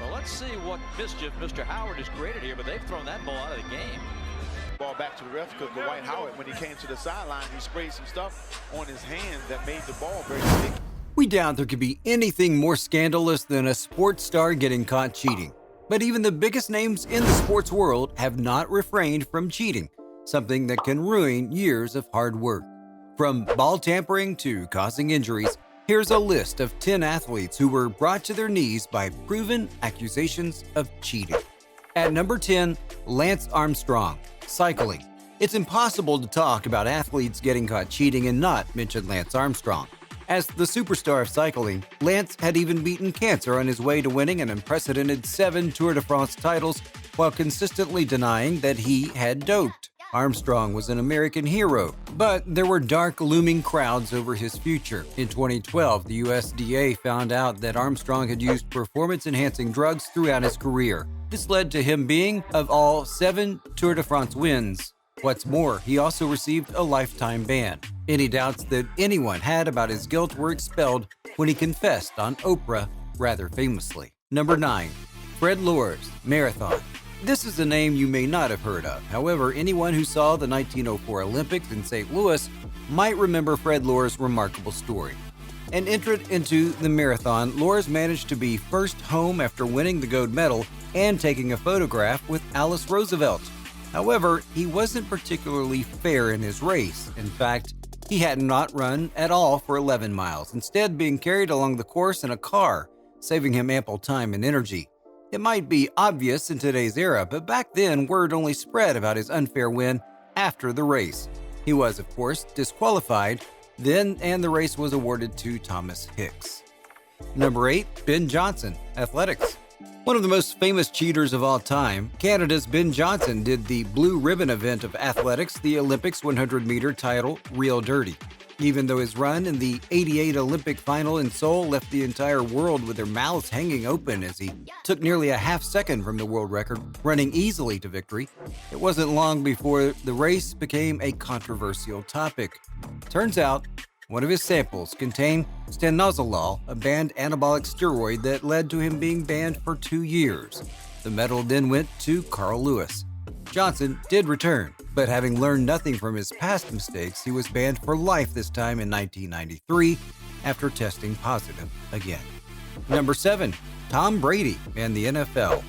Well, let's see what mischief Mr. Howard has created here, but they've thrown that ball out of the game. Ball back to the ref because Dwight Howard, when he came to the sideline, he sprayed some stuff on his hand that made the ball very sticky. We doubt there could be anything more scandalous than a sports star getting caught cheating. But even the biggest names in the sports world have not refrained from cheating, something that can ruin years of hard work. From ball tampering to causing injuries, here's a list of 10 athletes who were brought to their knees by proven accusations of cheating. At number 10, Lance Armstrong, cycling. It's impossible to talk about athletes getting caught cheating and not mention Lance Armstrong. As the superstar of cycling, Lance had even beaten cancer on his way to winning an unprecedented 7 Tour de France titles while consistently denying that he had doped. Armstrong was an American hero, but there were dark, looming crowds over his future. In 2012, the USDA found out that Armstrong had used performance-enhancing drugs throughout his career. This led to him being, of all 7 Tour de France wins. What's more, he also received a lifetime ban. Any doubts that anyone had about his guilt were expelled when he confessed on Oprah rather famously. Number 9. Fred Loers, marathon. This is a name you may not have heard of. However, anyone who saw the 1904 Olympics in St. Louis might remember Fred Loers' remarkable story. An entrant into the marathon, Loers managed to be first home after winning the gold medal and taking a photograph with Alice Roosevelt. However, he wasn't particularly fair in his race. In fact, he had not run at all for 11 miles, instead being carried along the course in a car, saving him ample time and energy. It might be obvious in today's era, but back then word only spread about his unfair win after the race. He was, of course, disqualified then, and the race was awarded to Thomas Hicks. Number 8. Ben Johnson, athletics. One of the most famous cheaters of all time, Canada's Ben Johnson did the blue ribbon event of athletics, the Olympics 100-meter title, real dirty. Even though his run in the '88 Olympic final in Seoul left the entire world with their mouths hanging open as he took nearly a half second from the world record, running easily to victory, it wasn't long before the race became a controversial topic. Turns out, one of his samples contained stanozolol, a banned anabolic steroid that led to him being banned for 2 years. The medal then went to Carl Lewis. Johnson did return, but having learned nothing from his past mistakes, he was banned for life this time in 1993 after testing positive again. Number 7. Tom Brady and the NFL.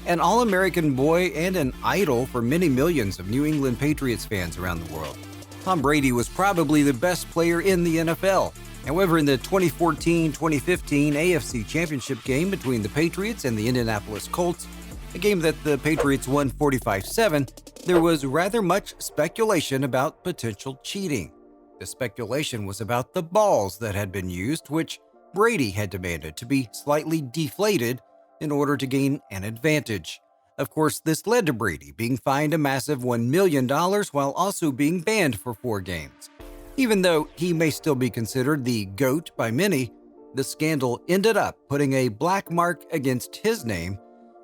An All-American boy and an idol for many millions of New England Patriots fans around the world. Tom Brady was probably the best player in the NFL. However, in the 2014-2015 AFC Championship game between the Patriots and the Indianapolis Colts, a game that the Patriots won 45-7, there was rather much speculation about potential cheating. The speculation was about the balls that had been used, which Brady had demanded to be slightly deflated in order to gain an advantage. Of course, this led to Brady being fined a massive $1 million while also being banned for 4 games. Even though he may still be considered the GOAT by many, the scandal ended up putting a black mark against his name,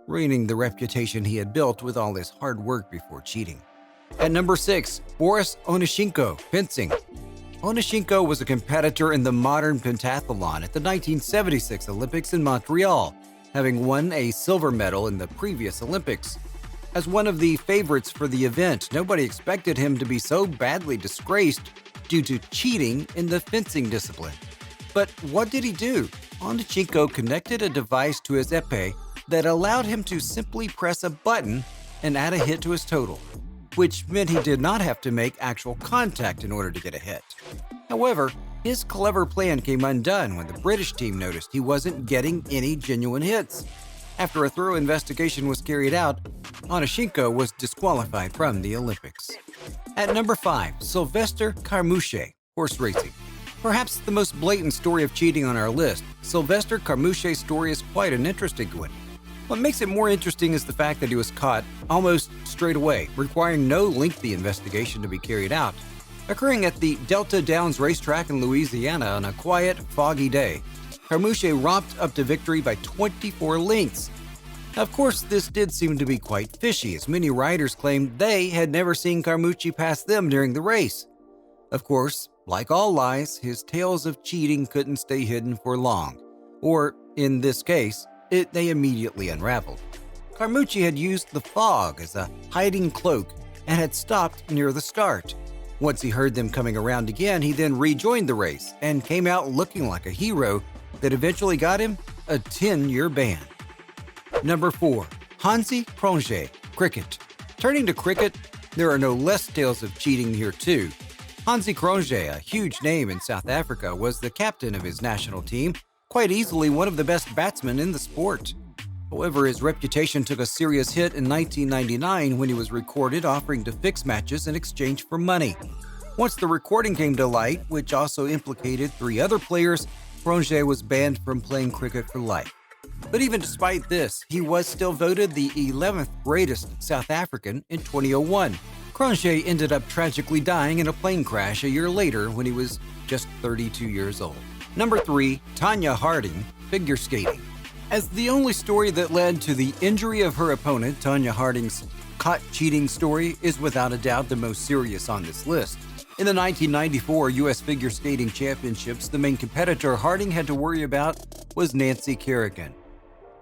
ruining the reputation he had built with all his hard work before cheating. At number 6, Boris Onyshenko, fencing. Onyshenko was a competitor in the modern pentathlon at the 1976 Olympics in Montreal, having won a silver medal in the previous Olympics. As one of the favorites for the event, nobody expected him to be so badly disgraced due to cheating in the fencing discipline. But what did he do? Onyshenko connected a device to his épée that allowed him to simply press a button and add a hit to his total, which meant he did not have to make actual contact in order to get a hit. However, his clever plan came undone when the British team noticed he wasn't getting any genuine hits. After a thorough investigation was carried out, Onyshenko was disqualified from the Olympics. At number 5, Sylvester Carmouche, horse racing. Perhaps the most blatant story of cheating on our list, Sylvester Carmouche's story is quite an interesting one. What makes it more interesting is the fact that he was caught almost straight away, requiring no lengthy investigation to be carried out. Occurring at the Delta Downs racetrack in Louisiana on a quiet, foggy day, Carmouche romped up to victory by 24 lengths. Of course, this did seem to be quite fishy, as many riders claimed they had never seen Carmouche pass them during the race. Of course, like all lies, his tales of cheating couldn't stay hidden for long. Or, in this case, they immediately unraveled. Carmucci had used the fog as a hiding cloak and had stopped near the start. Once he heard them coming around again, he then rejoined the race and came out looking like a hero that eventually got him a 10-year ban. Number 4. Hansi Cronje, cricket. Turning to cricket, there are no less tales of cheating here too. Hansi Cronje, a huge name in South Africa, was the captain of his national team, quite easily one of the best batsmen in the sport. However, his reputation took a serious hit in 1999 when he was recorded offering to fix matches in exchange for money. Once the recording came to light, which also implicated 3 other players, Cronje was banned from playing cricket for life. But even despite this, he was still voted the 11th greatest South African in 2001. Cronje ended up tragically dying in a plane crash a year later when he was just 32 years old. Number 3. Tonya Harding, figure skating. As the only story that led to the injury of her opponent, Tonya Harding's caught cheating story is without a doubt the most serious on this list. In the 1994 U.S. Figure Skating Championships, the main competitor Harding had to worry about was Nancy Kerrigan.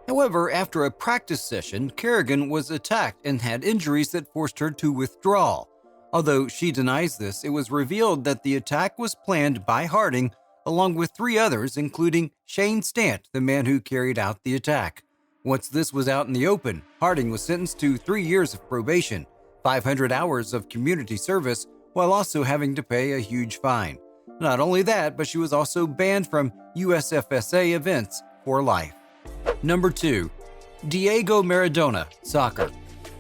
However, after a practice session, Kerrigan was attacked and had injuries that forced her to withdraw. Although she denies this, it was revealed that the attack was planned by Harding along with 3 others, including Shane Stant, the man who carried out the attack. Once this was out in the open, Harding was sentenced to 3 years of probation, 500 hours of community service, while also having to pay a huge fine. Not only that, but she was also banned from USFSA events for life. Number 2. Diego Maradona, soccer.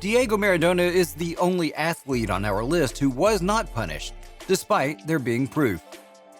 Diego Maradona is the only athlete on our list who was not punished, despite there being proof.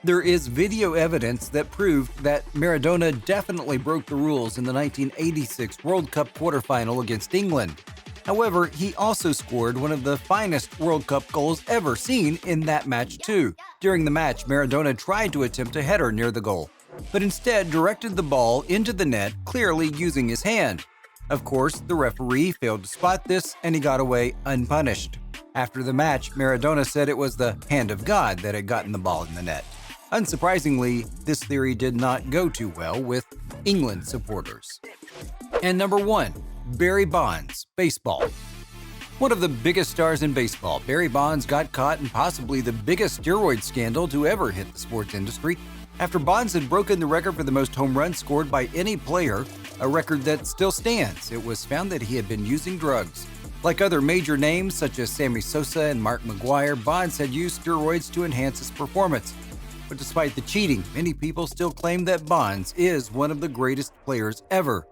There is video evidence that proved that Maradona definitely broke the rules in the 1986 World Cup quarterfinal against England. However, he also scored one of the finest World Cup goals ever seen in that match too. During the match, Maradona tried to attempt a header near the goal, but instead directed the ball into the net, clearly using his hand. Of course, the referee failed to spot this and he got away unpunished. After the match, Maradona said it was the hand of God that had gotten the ball in the net. Unsurprisingly, this theory did not go too well with England supporters. And number 1, Barry Bonds, baseball. One of the biggest stars in baseball, Barry Bonds got caught in possibly the biggest steroid scandal to ever hit the sports industry after Bonds had broken the record for the most home runs scored by any player, a record that still stands. It was found that he had been using drugs. Like other major names such as Sammy Sosa and Mark McGwire, Bonds had used steroids to enhance his performance. But despite the cheating, many people still claim that Bonds is one of the greatest players ever,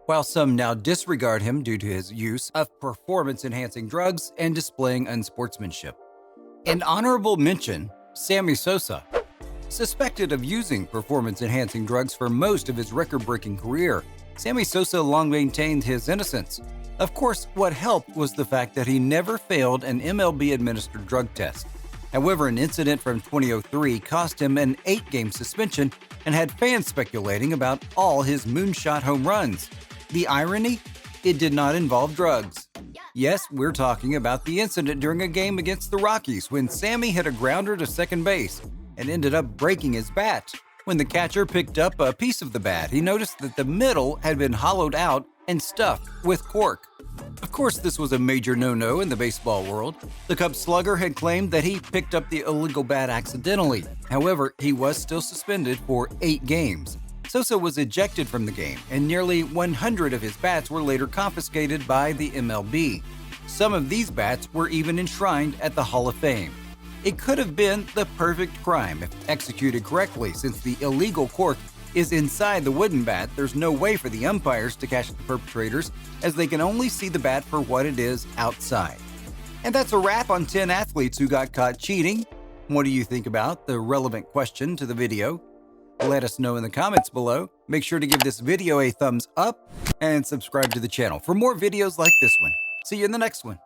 while some now disregard him due to his use of performance-enhancing drugs and displaying unsportsmanship. An honorable mention, Sammy Sosa. Suspected of using performance-enhancing drugs for most of his record-breaking career, Sammy Sosa long maintained his innocence. Of course, what helped was the fact that he never failed an MLB-administered drug test. However, an incident from 2003 cost him an 8-game suspension and had fans speculating about all his moonshot home runs. The irony? It did not involve drugs. Yes, we're talking about the incident during a game against the Rockies when Sammy hit a grounder to second base and ended up breaking his bat. When the catcher picked up a piece of the bat, he noticed that the middle had been hollowed out and stuffed with cork. Of course, this was a major no-no in the baseball world. The Cubs slugger had claimed that he picked up the illegal bat accidentally. However, he was still suspended for 8 games. Sosa was ejected from the game, and nearly 100 of his bats were later confiscated by the MLB. Some of these bats were even enshrined at the Hall of Fame. It could have been the perfect crime if executed correctly, since the illegal cork is inside the wooden bat. There's no way for the umpires to catch the perpetrators, as they can only see the bat for what it is outside. And that's a wrap on 10 athletes who got caught cheating. What do you think about the relevant question to the video? Let us know in the comments below. Make sure to give this video a thumbs up and subscribe to the channel for more videos like this one. See you in the next one.